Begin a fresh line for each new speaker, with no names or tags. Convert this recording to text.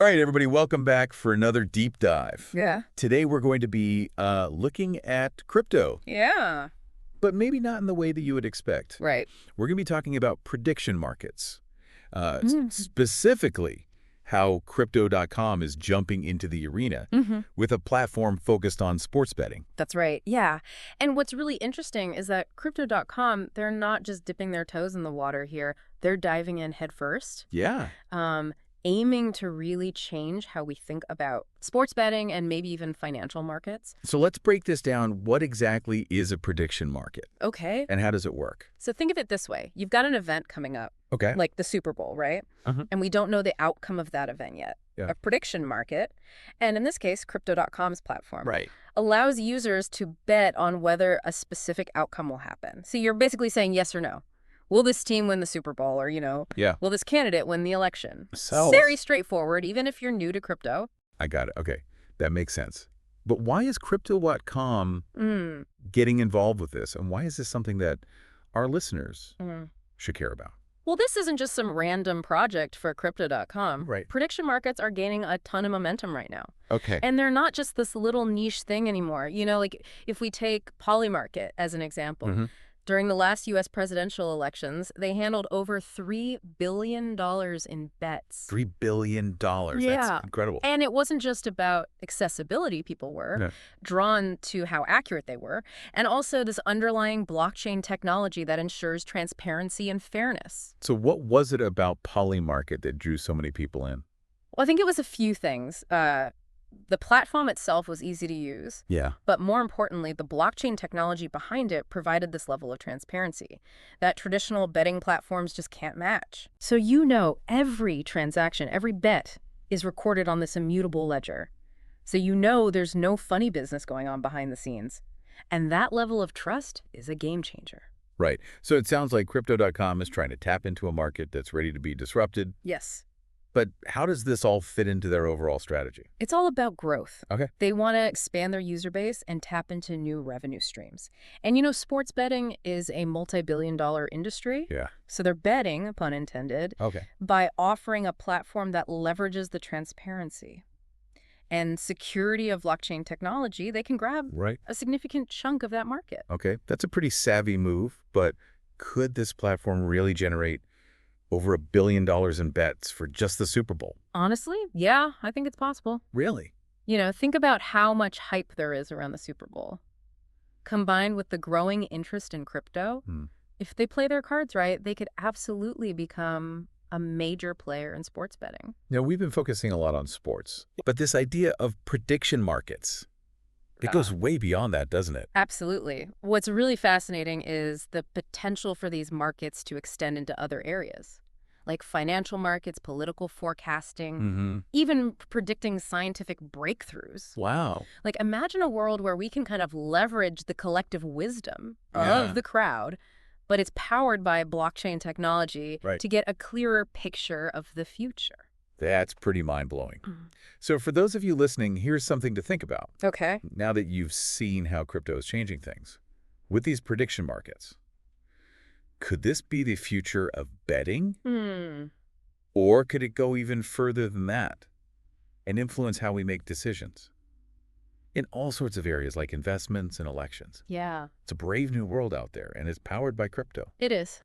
All right, everybody, welcome back for another deep dive.
Yeah.
Today, we're going to be looking at crypto,
Yeah.
but maybe not in the way that you would expect.
Right.
We're going to be talking about prediction markets,
Mm-hmm.
specifically how Crypto.com is jumping into the arena
Mm-hmm.
with a platform focused on sports betting.
That's right. Yeah. And what's really interesting is that Crypto.com, they're not just dipping their toes in the water here. They're diving in head first,
Yeah,
um, aiming to really change how we think about sports betting and maybe even financial markets.
so let's break this down. What exactly is a prediction market,
Okay.
and how does it work?
So think of it this way. You've got an event coming up,
Okay.
like the Super Bowl, right?
Uh-huh.
And we don't know the outcome of that event yet.
Yeah.
A prediction market, and in this case, Crypto.com's platform,
Right.
allows users to bet on whether a specific outcome will happen. So you're basically saying yes or no. Will this team win the Super Bowl? Or,
Yeah.
will this candidate win the election?
So
Very straightforward, even if you're new to crypto.
I got it. Okay, that makes sense. But why is Crypto.com
Mm.
getting involved with this? And why is this something that our listeners
Mm.
should care about?
Well, this isn't just some random project for Crypto.com.
Right.
Prediction markets are gaining a ton of momentum right now.
Okay.
And they're not just this little niche thing anymore. Like if we take Polymarket as an example,
Mhm.
during the last U.S. presidential elections, they handled over $3 billion in bets.
$3 billion.
Yeah.
That's incredible.
And it wasn't just about accessibility. People were
No.
drawn to how accurate they were, and also this underlying blockchain technology that ensures transparency and fairness.
So what was it about Polymarket that drew so many people in?
Well, I think it was a few things. The platform itself was easy to use,
Yeah.
but more importantly, the blockchain technology behind it provided this level of transparency that traditional betting platforms just can't match. So every transaction, every bet is recorded on this immutable ledger. So there's no funny business going on behind the scenes. And that level of trust is a game changer.
Right. So it sounds like Crypto.com is trying to tap into a market that's ready to be disrupted.
Yes.
But how does this all fit into their overall strategy?
It's all about growth.
Okay.
They want to expand their user base and tap into new revenue streams. And sports betting is a multi-billion-dollar industry.
Yeah.
So they're betting, pun intended,
Okay.
by offering a platform that leverages the transparency and security of blockchain technology. They can grab
Right.
a significant chunk of that market.
Okay. That's a pretty savvy move, but could this platform really generate over $1 billion in bets for just the Super Bowl?
Honestly, yeah, I think it's possible.
Really?
Think about how much hype there is around the Super Bowl. Combined with the growing interest in crypto, if they play their cards right, they could absolutely become a major player in sports betting.
Now, we've been focusing a lot on sports, but this idea of prediction markets, it goes way beyond that, doesn't it?
Absolutely. What's really fascinating is the potential for these markets to extend into other areas, like financial markets, political forecasting, even predicting scientific breakthroughs.
Wow.
Like, imagine a world where we can kind of leverage the collective wisdom
Yeah.
of the crowd, but it's powered by blockchain technology
Right.
to get a clearer picture of the future.
That's pretty mind-blowing. So for those of you listening, here's something to think about.
Okay.
Now that you've seen how crypto is changing things, with these prediction markets, could this be the future of betting? Or could it go even further than that and influence how we make decisions? In all sorts of areas like investments and elections.
Yeah,
It's a brave new world out there, and it's powered by crypto.
it is.